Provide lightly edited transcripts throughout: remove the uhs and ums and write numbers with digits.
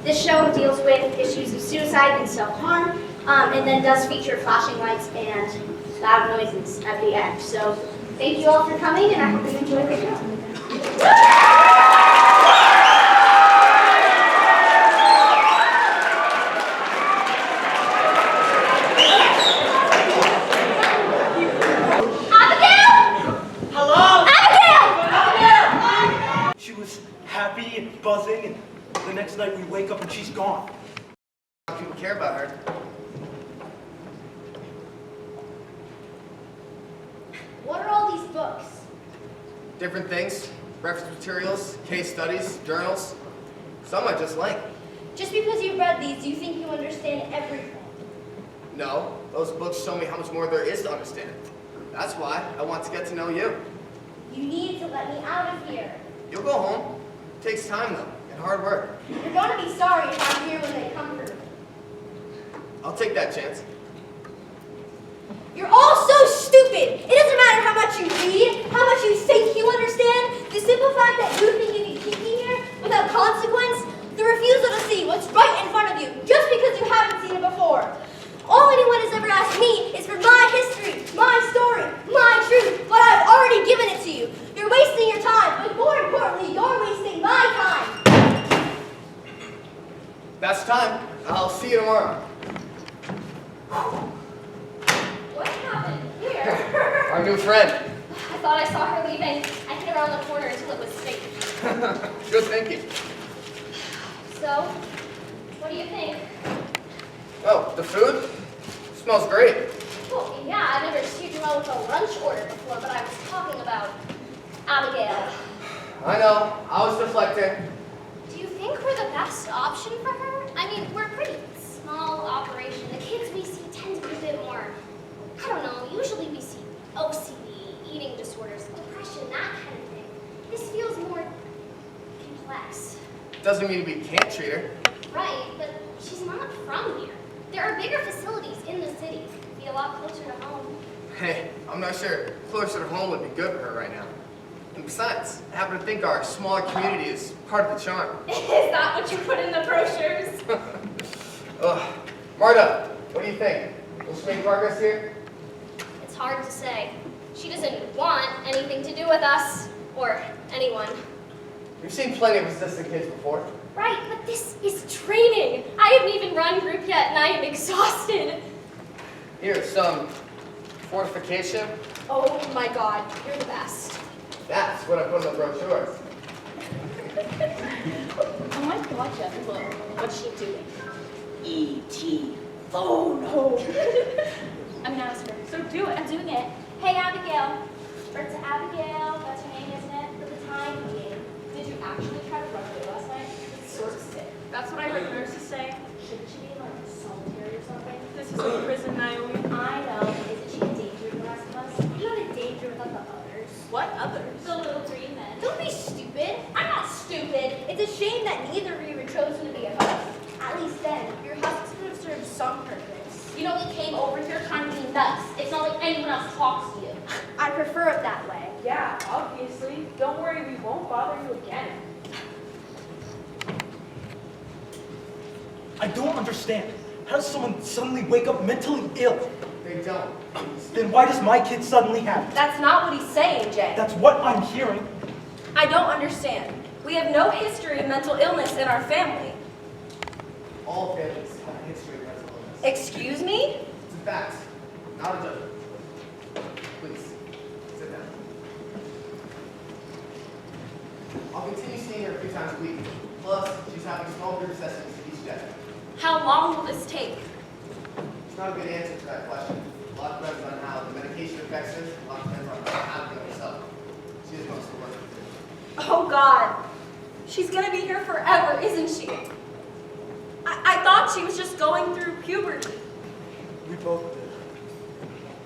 This show deals with issues of suicide and self-harm, and then does feature flashing lights and loud noises at the end. So thank you all for coming, and I hope you enjoy the show. Happy and buzzing, and the next night we wake up and she's gone. People care about her. What are all these books? Different things, reference materials, case studies, journals. Some I just like. Just because you've read these, do you think you understand everything? No, those books show me how much more there is to understand. That's why I want to get to know you. You need to let me out of here. You'll go home. It takes time though, and hard work. You're going to be sorry if I'm here when they come for me. I'll take that chance. You're all so stupid! It doesn't matter how much you read, how much you think you understand. The simple fact that you think you can keep me here without consequence, the refusal to see what's right in front of you just because you haven't seen it before. All anyone has ever asked me is for my history, my story, my truth, but I've already given it to you. You're wasting your time, but more importantly, you're wasting my time. That's time. I'll see you tomorrow. What happened here? Our new friend. I thought I saw her leaving. I hid around the corner until it was safe. Good thinking. So, what do you think? Oh, the food? Smells great. Well, yeah, I've never received you out with a lunch order before, but I was talking about Abigail. I know. I was deflecting. Do you think we're the best option for her? I mean, we're a pretty small operation. The kids we see tend to be a bit more, I don't know, usually we see OCD, eating disorders, depression, that kind of thing. This feels more complex. Doesn't mean we can't treat her. Right, but she's not from here. There are bigger facilities in the city. Be a lot closer to home. Hey, I'm not sure closer to home would be good for her right now. And besides, I happen to think our smaller community is part of the charm. Is that what you put in the brochures? Ugh. Marta, what do you think? Will she make progress here? It's hard to say. She doesn't want anything to do with us, or anyone. We've seen plenty of resistant kids before. Right, but this is training. I haven't even run group yet, and I am exhausted. Here's some fortification. Oh my god, you're the best. That's what I put in the brochures. Oh my god, Jeff, look. What's she doing? E.T. phone. Oh. I'm gonna ask her. So do it. I'm doing it. Hey, Abigail. Or to Abigail, that's her name, isn't it? For the time being. Did you actually try to run away last night? It's sort of sick. That's what I heard nurses say. Shouldn't she be in like solitary or something? This is a prison, Naomi. I know, but isn't she in danger with the rest of us? You're not in danger without the others. What others? The little green men. Don't be stupid. I'm not stupid. It's a shame that neither of you were chosen to be a husk. At least then, your husks could have served some purpose. You know, we came over here trying to be nuts. It's not like anyone else talks to you. I prefer it that way. Yeah, obviously. Don't worry, we won't bother you again. I don't understand. How does someone suddenly wake up mentally ill? They don't. Then why does my kid suddenly have it? That's not what he's saying, Jay. That's what I'm hearing. I don't understand. We have no history of mental illness in our family. All families have a history of mental illness. Excuse me? It's a fact, not a judgment. Please, sit down. I'll continue seeing her a few times a week. Plus, she's having small group sessions each day. How long will this take? It's not a good answer to that question. A lot depends on how the medication affects her. A lot depends on how Abigail herself. She has most of the work to do. Oh God. She's gonna be here forever, isn't she? I thought she was just going through puberty. We both did.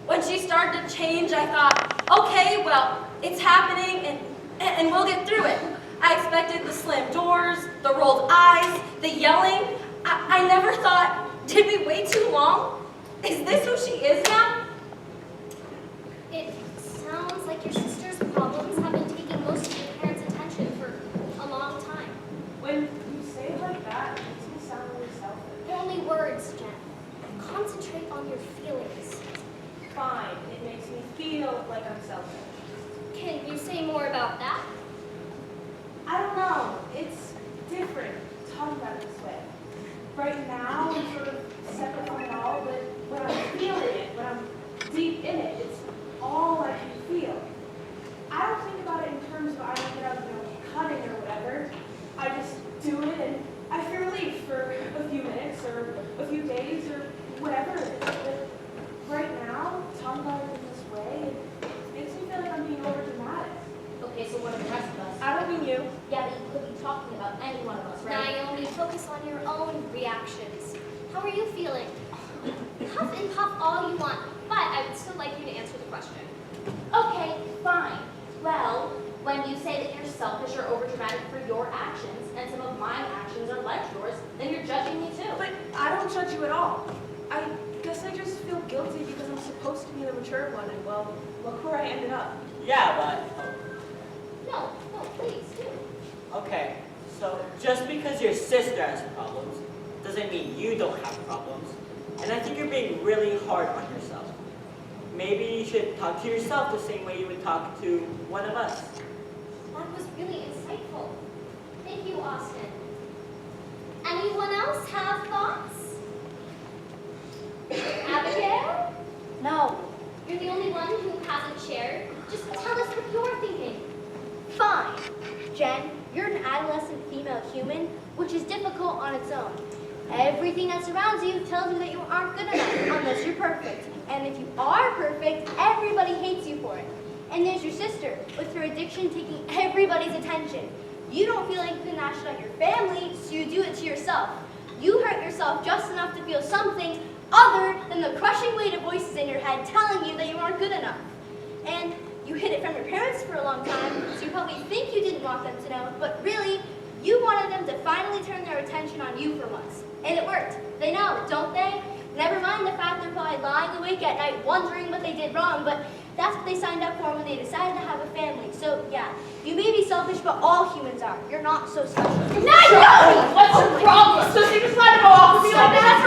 When she started to change, I thought, okay, well, it's happening and we'll get through it. I expected the slammed doors, the rolled eyes, the yelling. I never thought, did we wait too long? Is this who she is now? It sounds like your sister's problems have been taking most of your parents' attention for a long time. When you say it like that, it makes me focus on your own reactions. How are you feeling? Huff and puff all you want, but I would still like you to answer the question. Okay, fine. Well, when you say that you're selfish or overdramatic for your actions, and some of my actions are like yours, then you're judging me too. But I don't judge you at all. I guess I just feel guilty because I'm supposed to be the mature one, and well, look where I ended up. Yeah, but No, please do. okay. So just because your sister has problems doesn't mean you don't have problems. And I think you're being really hard on yourself. Maybe you should talk to yourself the same way you would talk to one of us. That was really insightful. Thank you, Austin. Anyone else have thoughts? Abigail? No. You're the only one who hasn't shared. Just tell us what you're thinking. Fine. Jen, you're an adolescent female human, which is difficult on its own. Everything that surrounds you tells you that you aren't good enough unless you're perfect. And if you are perfect, everybody hates you for it. And there's your sister, with her addiction taking everybody's attention. You don't feel like you can lash it on your family, so you do it to yourself. You hurt yourself just enough to feel something other than the crushing weight of voices in your head telling you that you aren't good enough. And you hid it from your parents for a long time, so you probably think you didn't want them to know, but really, you wanted them to finally turn their attention on you for once. And it worked. They know, don't they? Never mind the fact they're probably lying awake at night wondering what they did wrong, but that's what they signed up for when they decided to have a family. So yeah, you may be selfish, but all humans are. You're not so special. What's your problem? So she decided to go off with me like that?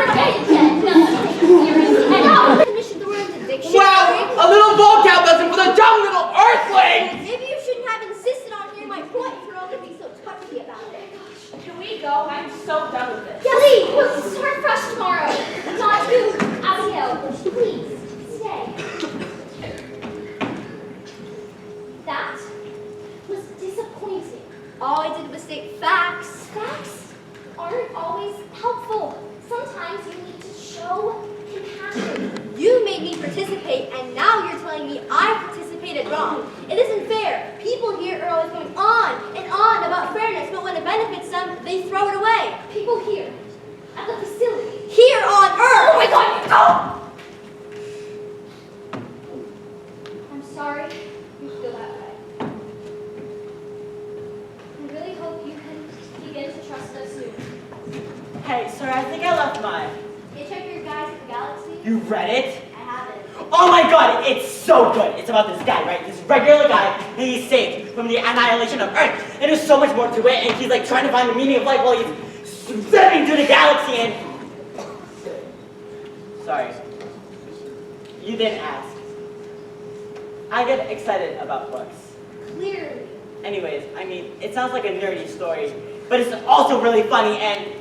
Definition of the word addiction. Wow, a little vocab lesson for the dumb little earthling! Maybe you shouldn't have insisted on hearing my point if you're all going to be so touchy about it. Can we go? I'm so done with this. Kelly, we'll start fresh tomorrow. Not you, Abigail. Please, stay. That was disappointing. All I did was state facts. Facts aren't always helpful. Sometimes you need to show compassion. You made me participate, and now you're telling me I participated wrong. It isn't fair. People here are always going on and on about fairness, but when it benefits them, they throw it away. People here, at the facility. Here on Earth! Oh my God, no! I'm sorry you feel that way. I really hope you can begin to trust us soon. Hey, sir, I think I left mine. You check your guides to the galaxy? You read it? I haven't. Oh my god, it's so good! It's about this guy, right? This regular guy, and he's saved from the annihilation of Earth. And there's so much more to it, and he's like trying to find the meaning of life while he's zipping through the galaxy and... Sorry. You didn't ask. I get excited about books. Clearly. Anyways, I mean, it sounds like a nerdy story, but it's also really funny and...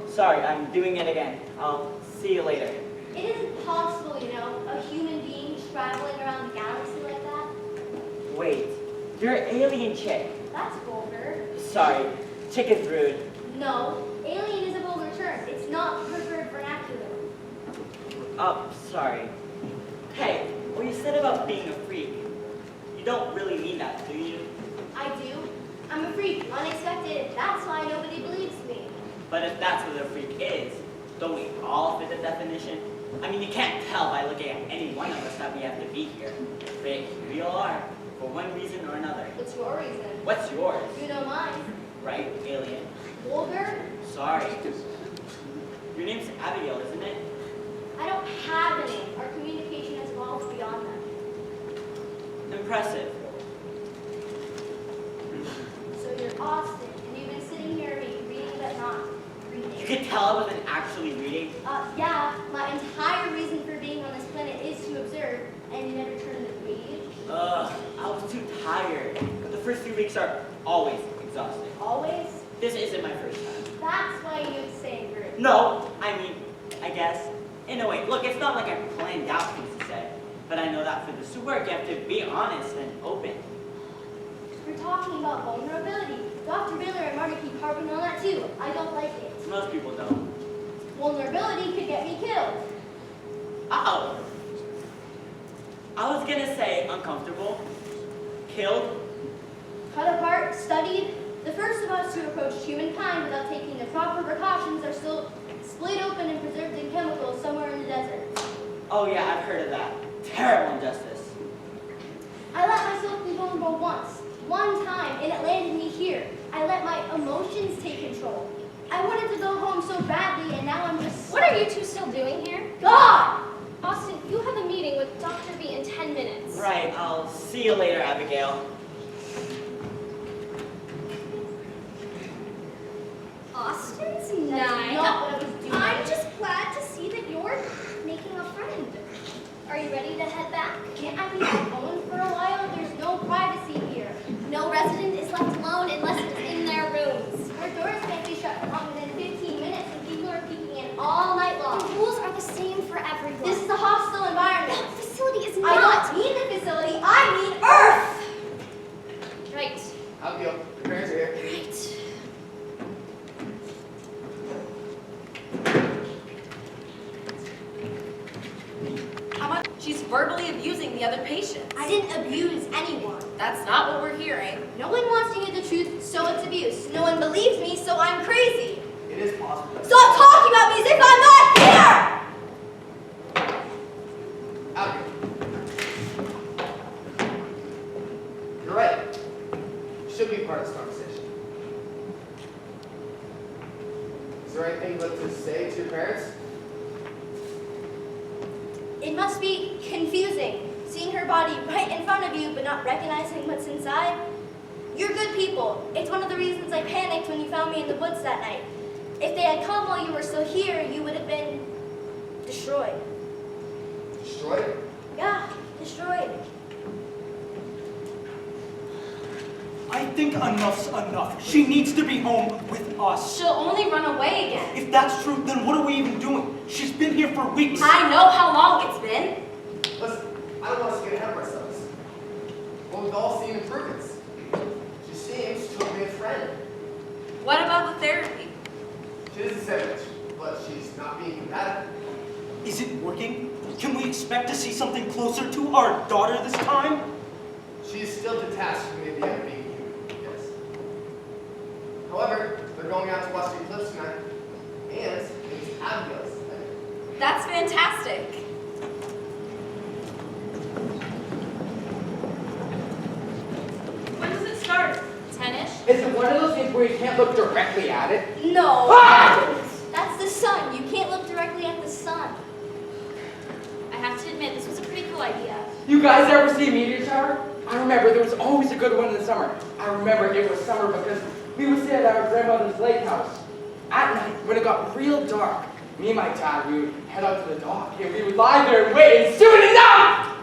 Sorry, I'm doing it again. I'll see you later. It isn't possible, you know, a human being traveling around the galaxy like that. Wait, you're an alien chick. That's vulgar. Sorry, chick is rude. No, alien is a vulgar term. It's not preferred vernacular. Oh, sorry. Hey, what you said about being a freak, you don't really mean that, do you? I do. I'm a freak, unexpected. That's why nobody believes me. But if that's what a freak is, don't we all fit the definition? I mean, you can't tell by looking at any one of us that we have to be here. But here we all are, for one reason or another. What's your reason? What's yours? You know mine. Right, alien? Vulgar? Sorry. Your name's Abigail, isn't it? I don't have a name. Our communication has evolved beyond that. Impressive. So you're Austin, and you've been sitting here reading but not reading. You could tell I wasn't actually reading. Yeah, my entire reason for being on this planet is to observe, and you never turn the page. Ugh, I was too tired. The first 3 weeks are always exhausting. Always? This isn't my first time. That's why you would stay in group. No, I mean, I guess. In a way, look, it's not like I planned out things to say, but I know that for this to work, you have to be honest and open. We're talking about vulnerability. Dr. Miller and Marty keep harping on that too. I don't like it. Most people don't. Vulnerability could get me killed. Uh-oh. I was gonna say uncomfortable, killed. Cut apart, studied. The first of us who approached humankind without taking the proper precautions are still split open and preserved in chemicals somewhere in the desert. Oh yeah, I've heard of that. Terrible injustice. I let myself be vulnerable once. One time, and it landed me here. I let my emotions take control. I wanted to go home so badly, and now I'm just... What are you two still doing here? God! Austin, you have a meeting with Dr. B in 10 minutes. Right, I'll see you later, Abigail. Austin's That's nice. not what I was doing. I'm just glad to see that you're making a friend. Are you ready to head back? Can't I be alone for a while? There's no privacy here. No resident is left alone unless it's in their rooms. Our doors can't be shut for longer than 15 minutes, and people are peeking in all night long. The rules are the same for everyone. This is a hostile environment. The facility is I not. don't mean the facility, I mean Earth! Right. Abigail, your parents are here. Right. She's verbally abusing the other patients. I didn't abuse anyone. That's not what we're hearing. No one wants to hear the truth, so it's abuse. No one believes me, so I'm crazy. It is possible. Stop talking about me as if I'm not here! Abigail. You're right. You should be part of this conversation. Is there anything you'd like to say to your parents? It must be confusing, seeing her body right in front of you, but not recognizing what's inside. You're good people. It's one of the reasons I panicked when you found me in the woods that night. If they had come while you were still here, you would have been destroyed. Destroyed? Yeah, destroyed. I think enough's enough. She needs to be home with us. She'll only run away again. If that's true, then what are we even doing? She's been here for weeks. I know how long it's been. Listen, I don't want us to get ahead of ourselves. Well, we've all seen improvements. She seems to have been a friend. What about the therapy? She is a sandwich, but she's not being compatible. Is it working? Can we expect to see something closer to our daughter this time? She is still detached from the idea of being human, yes. However, they're going out to watch the eclipse tonight, and it's Abigail's night. That's fantastic. When does it start? 10-ish? Is it one of those things where you can't look directly at it? No. Ah! That's the sun. You can't look directly at the sun. I have to admit, this was a pretty cool idea. You guys ever see a meteor shower? I remember there was always a good one in the summer. I remember it was summer because we would sit at our grandmother's lake house. At night, when it got real dark, me and my dad, we would head out to the dock and we would lie there and wait, and soon enough!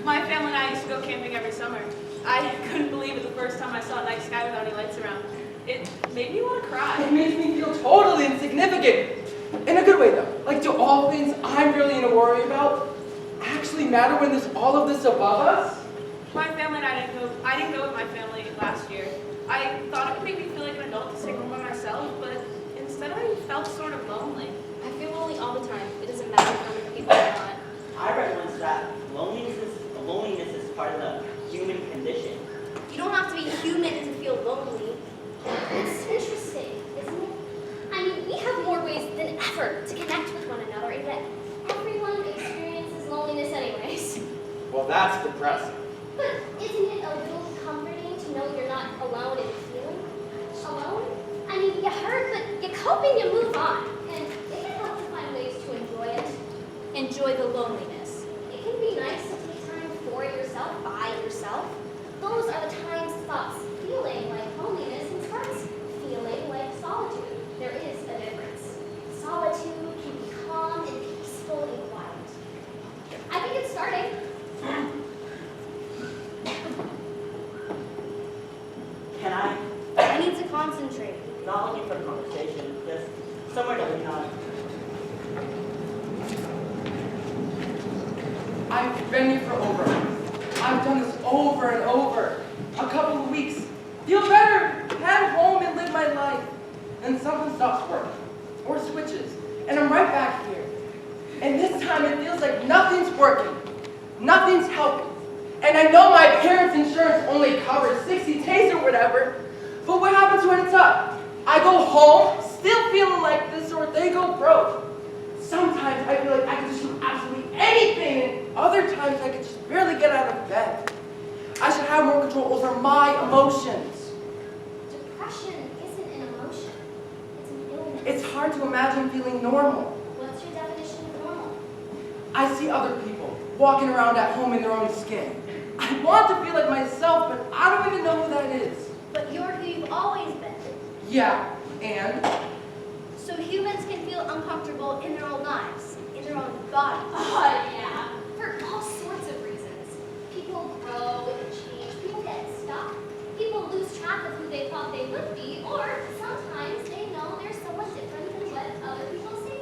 My family and I used to go camping every summer. I couldn't believe it the first time I saw a night sky without any lights around. It made me want to cry. It makes me feel totally insignificant. In a good way though. Like, do all things I'm really in a worry about actually matter when there's all of this above us? My family and I didn't go with my family last year. I thought it would make me feel like an adult to stay home by myself, but instead I felt sort of lonely. I feel lonely all the time. It doesn't matter how many people are on. I read once that loneliness is part of the human condition. You don't have to be human to feel lonely. It's interesting, isn't it? I mean, we have more ways than ever to connect with one another, and yet everyone experiences loneliness anyways. Well, that's depressing. But isn't it a little comforting to know you're not alone in feeling alone? I mean, you hurt, but you cope and you move on. And it can help to find ways to enjoy it. Enjoy the loneliness. It can be nice to take time for yourself, by yourself. Those are the times it stops feeling like loneliness and starts feeling like solitude. There is a difference. Solitude can be calm and peaceful and quiet. I think it's starting. Can I? I need to concentrate. Not looking for a conversation, just somewhere to lean on. I've been here for over a month. I've done this over and over. A couple of weeks. Feel better. Head home and live my life. Then something stops working. Or switches. And I'm right back here. And this time it feels like nothing's working. Nothing's helping. And I know my parents' insurance only covers 60 days or whatever. But what happens when it's up? I go home, still feeling like this, or they go broke. Sometimes I feel like I can just do absolutely anything, and other times I can just barely get out of bed. I should have more control over my emotions. Depression isn't an emotion. It's an illness. It's hard to imagine feeling normal. What's your definition of normal? I see other people walking around at home in their own skin. I want to feel like myself, but I don't even know who that is. But you're who you've always been. Yeah, and? So humans can feel uncomfortable in their own lives, in their own bodies. Oh, yeah. For all sorts of reasons. People grow and change. People get stuck. People lose track of who they thought they would be, or sometimes they know they're somewhat different than what other people see.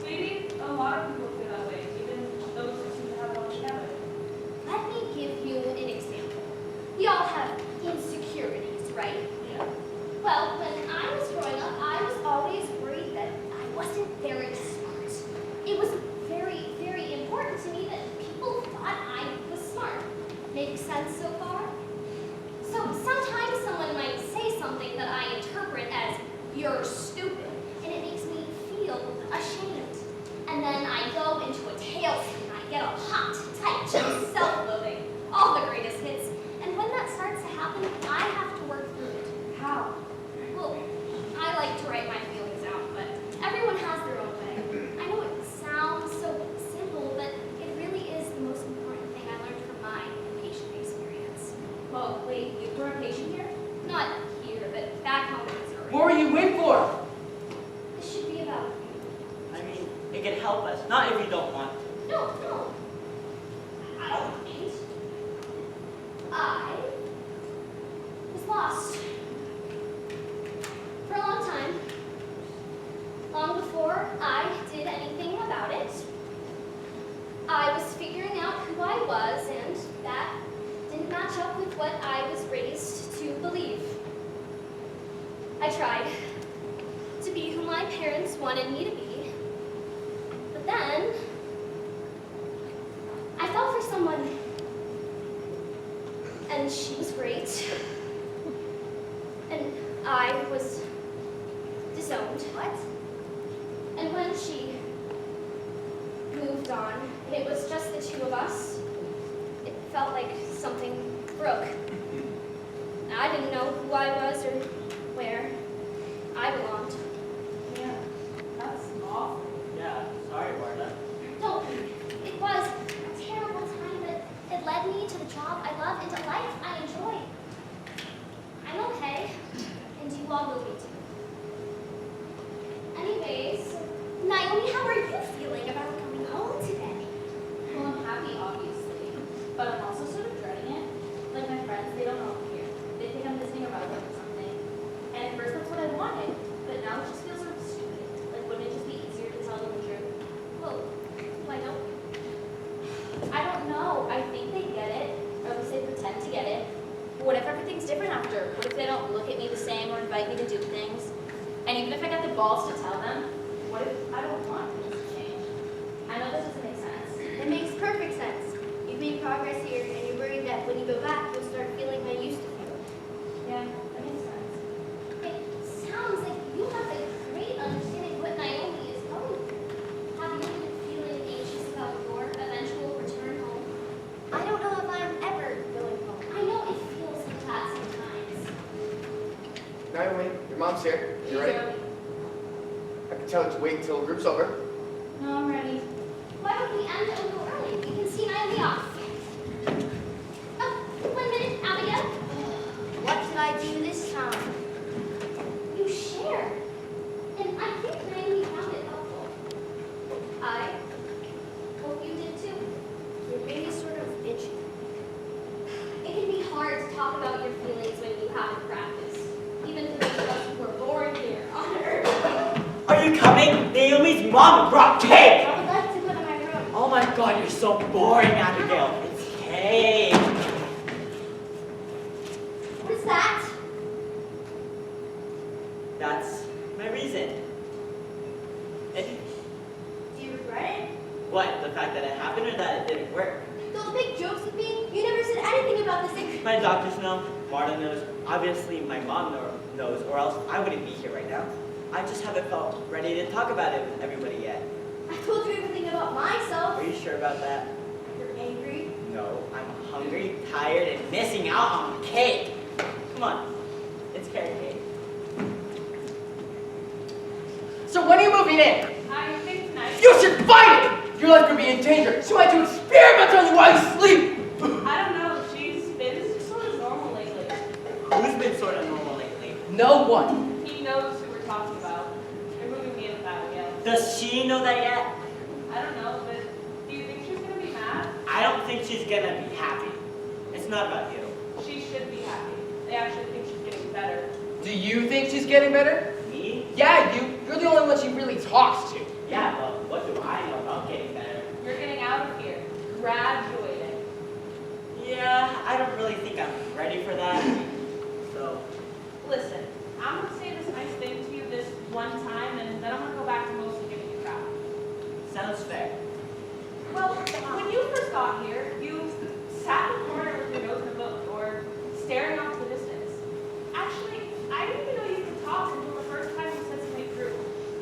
Maybe a lot of people feel that way, even those who seem to have it all together. Let me give you an example. We all have insecurities, right? Yeah. Well, when I was growing up, I was always worried that I wasn't very smart. It was very, very important to me that people thought I was smart. Make sense so far? So sometimes someone might say something that I interpret as, "You're stupid," and it makes me feel ashamed. And then I go into a tailspin. I get all hot, tight, just self-loathing, all the greatest hits. And when that starts to happen, I have to work through it. How? Well, I like to write my feelings out, but everyone has their own way. I know it sounds so simple, but it really is the most important thing I learned from my patient experience. Well, wait, you were a patient here? Not here, but back home in Missouri. What were you in for? This should be about I mean, it can help us, not if you don't want to. No. I don't mind. I was lost. For a long time. Long before I did anything about it. I was figuring out who I was, and that didn't match up with what I was raised to believe. I tried to be who my parents wanted me to be. But then, I fell for someone, and she was great, and I was disowned. What? And when she moved on, and it was just the two of us, it felt like something broke. I didn't know who I was or where I belonged. Yeah, that's awful. Yeah, sorry, Marta. Don't be. It was a terrible time, but it led me to the job I love and a life I enjoy. I'm okay, and you all will be too. Anyways, Naomi, how are you feeling about coming home today? Well, I'm happy, obviously, but I'm also sort of dreading it. Like my friends, they don't know I'm here. They think I'm visiting a relative or something. And at first that's what I wanted, but now it just feels sort of stupid. Like, wouldn't it just be easier to tell them the truth? Well, why don't we? I don't know. I think they get it, or at least they pretend to get it. But what if everything's different after? What if they don't look at me the same or invite me to do things? And even if I got the balls to tell them, what if I don't want things to change? I know this doesn't make sense. It makes perfect sense. You've made progress here, and you're worried that when you go back, you'll start feeling how you used to feel. Yeah, that makes sense. It sounds like you have a great understanding of what Naomi is going through. Have you been feeling anxious about your eventual return home? I don't know if I'm ever going home. I know it feels like that sometimes. Naomi, your mom's here. You ready? I can tell her to wait until the group's over. No, I'm ready. Why don't we end a little early? We can see Naomi off. Oh, 1 minute, Abigail. What did I do this time? You shared. And I think Naomi found it helpful. I hope you did too. You're being sort of itchy. It can be hard to talk about your feelings when you haven't practiced. Even for those of us who were born here on Earth. Are you coming? Naomi's mom brought cake! I would like to go to my room. Oh my god, you're so boring, Abigail. It's cake. What is that? That's my reason. Do you regret it? What, the fact that it happened or that it didn't work? Those big jokes with me, you never said My doctors know, Marta knows, obviously my mom knows, or else I wouldn't be here right now. I just haven't felt ready to talk about it with everybody yet. I told you everything about myself. Are you sure about that? You're angry. No, I'm hungry, tired, and missing out on cake. Come on, it's carrot cake. So when are you moving in? I think tonight. You should fight it! Your life could be in danger. She might do experiments on you while you sleep. I don't know. She's been sort of normal lately. Who's been sort of normal lately? No one. He knows who we're talking about. They're moving me in with Abigail. Does she know that yet? I don't know, but do you think she's gonna be mad? I don't think she's gonna be happy. It's not about you. She should be happy. They actually think she's getting better. Do you think she's getting better? Me? Yeah, you. You're the only one she really talks to. Yeah, well, what do I know about getting better? You're getting out of here. Graduating. Yeah, I don't really think I'm ready for that. So, Listen, I'm gonna say this nice thing to you this one time, and then I'm gonna go back to mostly giving you crap. sounds fair. Well, when you first got here, you sat in the corner with your nose in a book or staring off to the distance. Actually, I didn't even know you could talk until the first time you said something through.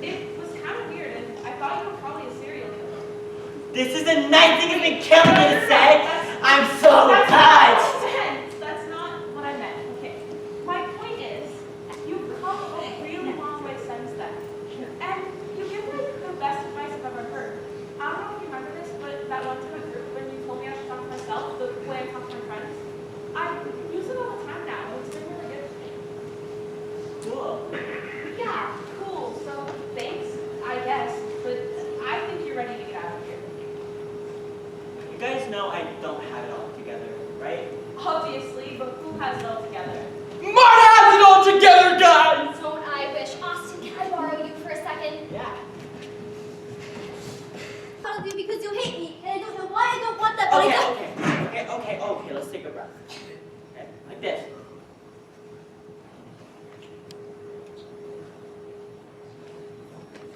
It was kind of weird, and I thought you were probably a serial killer. This is the nice thing it's been killing me to say. I'm so That's touched. not what I meant. That's not what I meant. Okay. My point is, you've come a really long way since then. And you give like the best advice I've ever heard. I don't know if you remember this, but that one time at group when you told me I should talk to myself, the way I talk to my friends, I use it all the time now. It's been really good for me. Cool. Yeah, cool. So thanks, I guess. But I think you're ready to get out of here. You guys know I don't have it all together, right? Obviously, but who has it all together? Marta has it all together, guys! Don't I wish. Austin, can I borrow you for a second? Yeah. I'll do because you hate me, and I don't know why I don't want that, but I don't. Okay, let's take a breath. Okay, like this.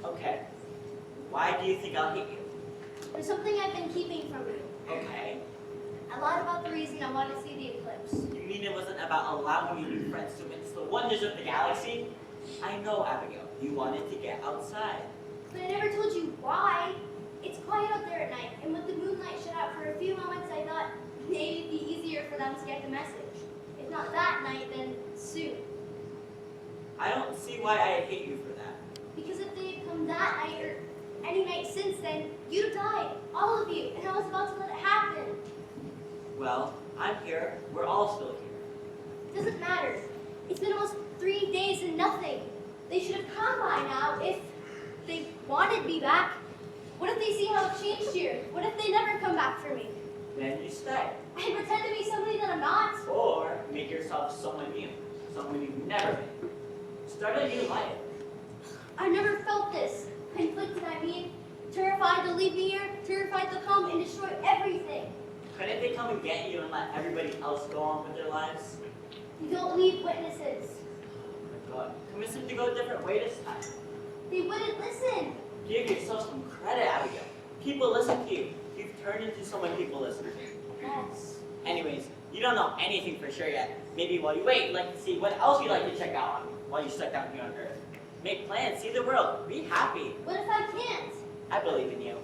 Okay. Why do you think I'll hate you? There's something I've been keeping from you. Okay. I lied about the reason I wanted to see the eclipse. You mean it wasn't about allowing you to be friends to witness the wonders of the galaxy? I know, Abigail. You wanted to get outside. But I never told you why. It's quiet out there at night, and with the moonlight shut out for a few moments, I thought maybe it'd be easier for them to get the message. If not that night, then soon. I don't see why I hate you for that. Because if they had come that night or any night since then, you'd have died, all of you, and I was about to let it happen. Well, I'm here. We're all still here. It doesn't matter. It's been almost 3 days and nothing. They should have come by now if they wanted me back. What if they see how I've changed here? What if they never come back for me? Then you stay. I pretend to be somebody that I'm not. Or make yourself someone new. Someone you've never been. Start a new life. I've never felt this. Conflicted, I mean. Terrified to leave me here. Terrified to come and destroy everything. Couldn't they come and get you and let everybody else go on with their lives? You don't leave witnesses. Oh my God. Convince them to go a different way this time. They wouldn't listen. Give yourself some credit, Abigail. People listen to you. You've turned into someone people listen to. Yes. Anyways, you don't know anything for sure yet. Maybe while you wait, you'd like to see what else you'd like to check out on while you're stuck down here on Earth. Make plans, see the world, be happy. What if I can't? I believe in you.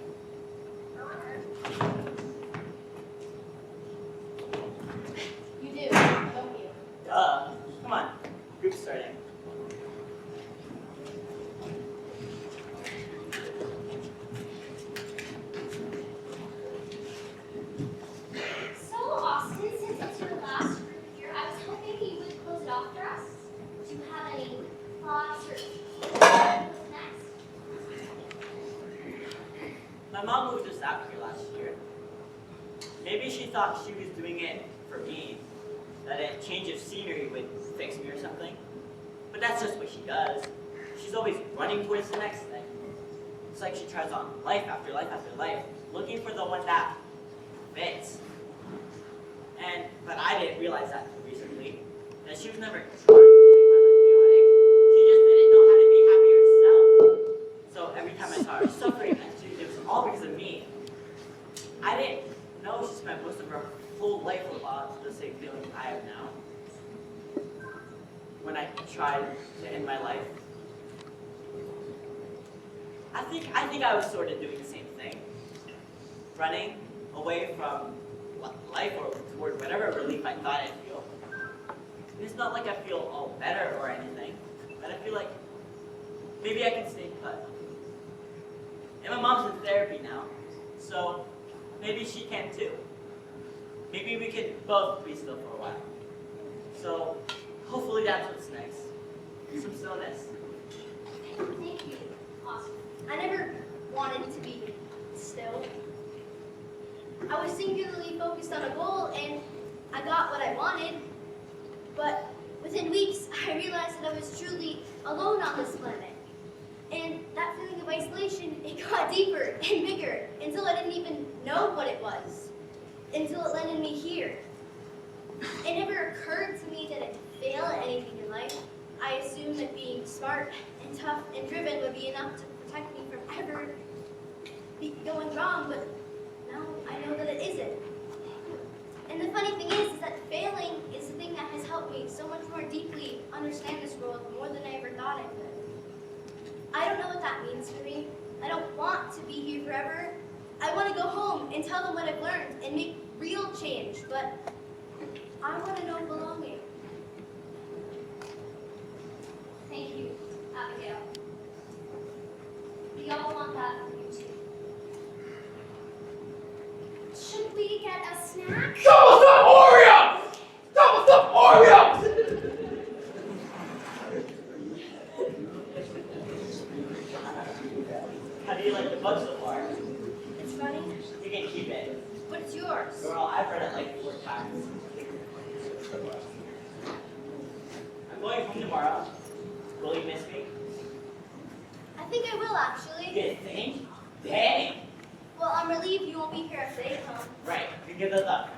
You do, don't you? Duh. Come on. Group starting. So, Austin, since it's your last group here, I was hoping you would close it off for us. Do you have any thoughts or what's next? My mom moved us out here last year. Maybe she thought she was doing it for me, that a change of scenery would fix me or something. But that's just what she does. She's always running towards the next thing. It's like she tries on life after life after life, looking for the one that fits. But I didn't realize that until recently, that she was never trying to make my life chaotic. She just didn't know how to be happy herself. So every time I saw her suffering, it was all because of me. I didn't know she spent most of her whole life about the same feeling I have now. When I tried to end my life, I think I was sort of doing the same thing. Running away from life or toward whatever relief I thought I'd feel. And it's not like I feel all better or anything, but I feel like maybe I can stay put. And my mom's in therapy now, so maybe she can too. Maybe we can both be still for a while. So hopefully that's what's next. Some stillness. Thank you. Awesome. I never wanted to be still. I was singularly focused on a goal and I got what I wanted. But within weeks, I realized that I was truly alone on this planet. And that feeling of isolation, it got deeper and bigger until I didn't even know what it was. Until it landed me here. It never occurred to me that I'd fail at anything in life. I assumed that being smart and tough and driven would be enough to protect me from ever going wrong, but now I know that it isn't. And the funny thing is that failing is the thing that has helped me so much more deeply understand this world more than I ever thought I could. I don't know what that means for me. I don't want to be here forever. I want to go home and tell them what I've learned and make real change, but I want to know belonging. Thank you, Abigail. We all want that from you too. Should we get a snack? Double stuffed Oreos! Double stuffed Oreos! How do you like the book so far? It's funny, You can keep it. but it's yours. Girl, I've read it like 4 times. I'm going home tomorrow. Will you miss me? I think I will, actually. You think? Dang! Well, I'm relieved you won't be here after they come. Right, you give those up.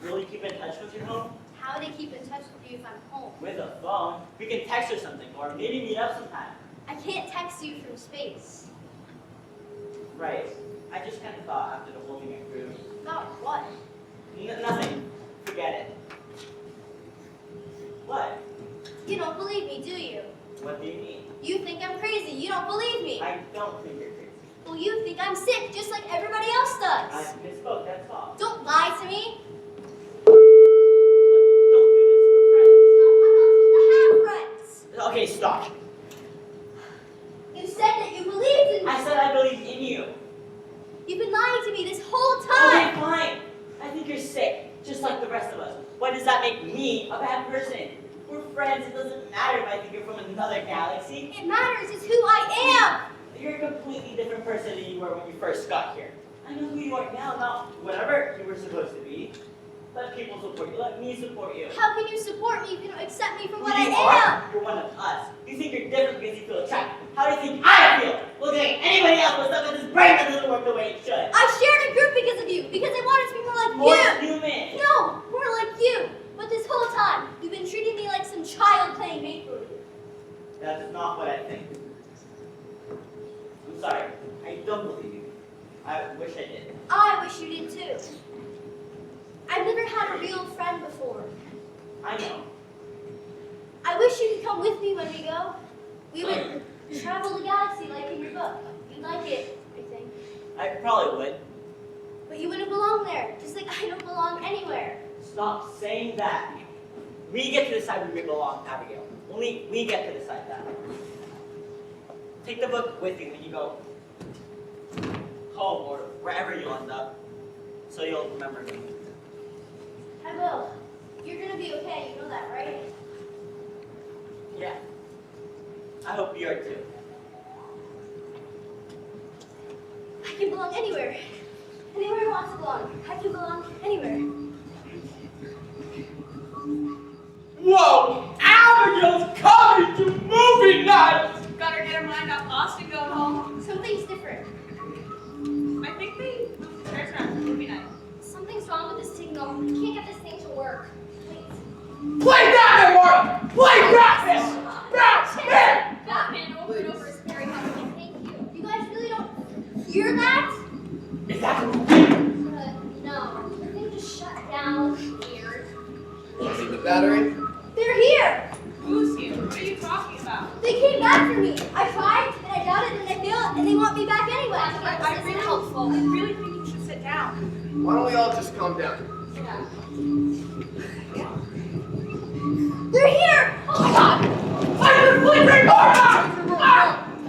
Will you keep in touch with your home? How would I keep in touch with you if I'm home? With a phone? We can text or something, or maybe meet up sometime. I can't text you from space. Right. I just kind of thought after the whole thing went through. About what? Nothing. Forget it. What? You don't believe me, do you? What do you mean? You think I'm crazy. You don't believe me. I don't think you're crazy. Well, you think I'm sick, just like everybody else I does. misspoke, that's all. Don't lie to me. But don't do this, we're friends. No, I'm not supposed to have friends. Okay, stop. You said that you believed in me. I said I believe in you. You've been lying to me this whole time. Okay, fine. I think you're sick, just like the rest of us. Why does that make me a bad person? We're friends. It doesn't matter if I think you're from another galaxy. It matters is who I am. You're a completely different person than you were when you first got here. I know who you are now, not whatever you were supposed to be. Let people support you. Let me support you. How can you support me if you don't accept me for Who what you I are, am? you're one of us. You think you're different because you feel attracted. How do you think I feel? Looking at anybody else with stuff in this brain that doesn't work the way it should. I shared a group because of you, because I wanted to be more like More you. human. No, more like you. But this whole time, you've been treating me like some child playing make-believe. That's not what I think. I'm sorry. I don't believe you. I wish I did. I wish you did too. I've never had a real friend before. I know. I wish you could come with me when we go. We would travel the galaxy like in your book. You'd like it, I think. I probably would. But you wouldn't belong there, just like I don't belong anywhere. Stop saying that. We get to decide where we belong, Abigail. Only we get to decide that. Take the book with you when you go home or wherever you end up, so you'll remember me. I will. You're gonna be okay, you know that, right? Yeah. I hope you are too. I can belong anywhere. Anywhere I want to belong. I can belong anywhere. Whoa! Abigail's coming to movie night! Gotta get her mind off lost and go home. Something's different. I think they moved the chairs around for movie night. Something's wrong with the signal. We can't get this thing to work. Wait. Play Batman, Martin! Play Batman! Batman! Batman over and over is very helpful. Thank you. You guys really don't hear that? Is that Uh, battery? They're here. Who's here? What are you talking about? They came back for me. I tried, and I doubted, and I failed, and they want me back anyway. I really think you should sit down. Why don't we all just calm down? They're here. Oh my God.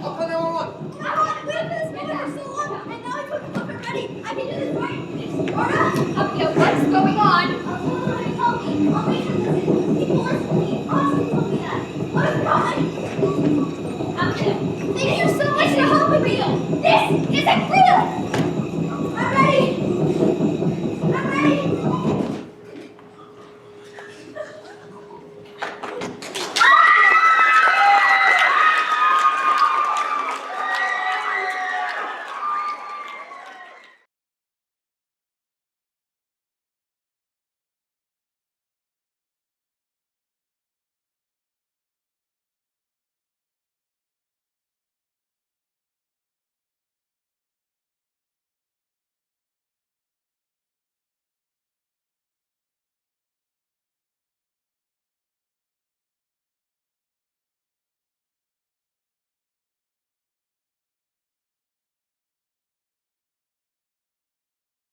I'll call 911. I wanted to wait for this moment for so long, and now I put the puppet ready. I can do this right. Barre?